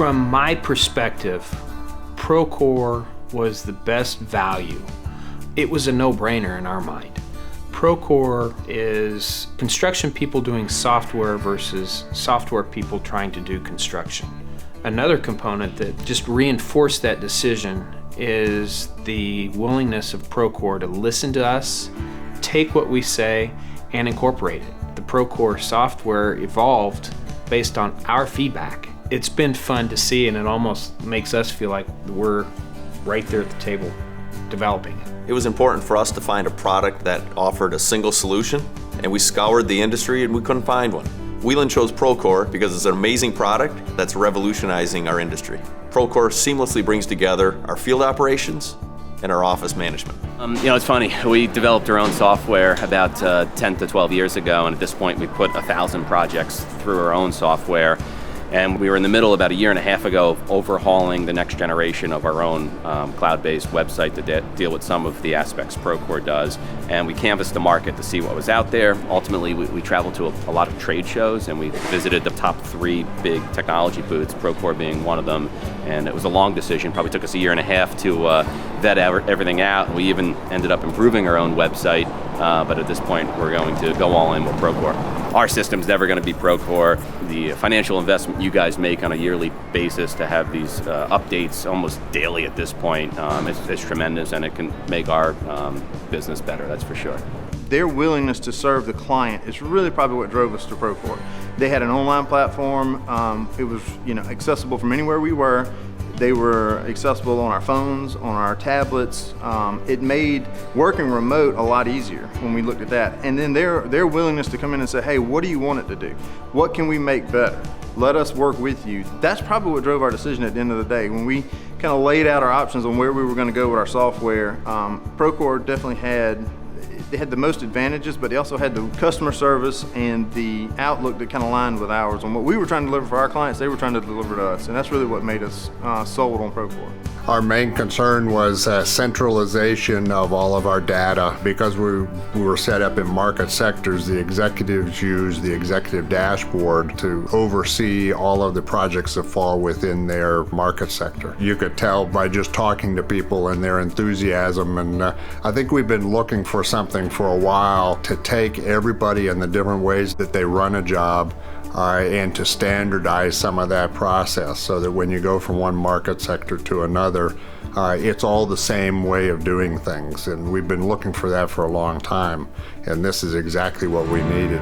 From my perspective, Procore was the best value. It was a no-brainer in our mind. Procore is construction people doing software versus software people trying to do construction. Another component that just reinforced that decision is the willingness of Procore to listen to us, take what we say, and incorporate it. The Procore software evolved based on our feedback. It's been fun to see, and it almost makes us feel like we're right there at the table developing it. It was important for us to find a product that offered a single solution, and we scoured the industry and we couldn't find one. Wheelan chose Procore because it's an amazing product that's revolutionizing our industry. Procore seamlessly brings together our field operations and our office management. It's funny, we developed our own software about 10 to 12 years ago, and at this point we put 1,000 projects through our own software. And we were in the middle about a year and a half ago of overhauling the next generation of our own cloud-based website to deal with some of the aspects Procore does. And we canvassed the market to see what was out there. Ultimately, we traveled to a lot of trade shows, and we visited the top 3 big technology booths, Procore being one of them. And it was a long decision, probably took us a year and a half to vet everything out. And we even ended up improving our own website, but at this point we're going to go all in with Procore. Our system's never going to be Procore. The financial investment you guys make on a yearly basis to have these updates almost daily at this point is tremendous, and it can make our business better, that's for sure. Their willingness to serve the client is really probably what drove us to Procore. They had an online platform. It was accessible from anywhere we were. They were accessible on our phones, on our tablets. It made working remote a lot easier when we looked at that. And then their willingness to come in and say, hey, what do you want it to do? What can we make better? Let us work with you. That's probably what drove our decision at the end of the day. When we kind of laid out our options on where we were going to go with our software, Procore definitely they had the most advantages, but they also had the customer service and the outlook that kind of aligned with ours. On what we were trying to deliver for our clients, they were trying to deliver to us, and that's really what made us sold on Procore. Our main concern was centralization of all of our data. Because we were set up in market sectors, the executives use the executive dashboard to oversee all of the projects that fall within their market sector. You could tell by just talking to people and their enthusiasm, and I think we've been looking for something for a while to take everybody in the different ways that they run a job and to standardize some of that process so that when you go from one market sector to another, it's all the same way of doing things. And we've been looking for that for a long time, and this is exactly what we needed.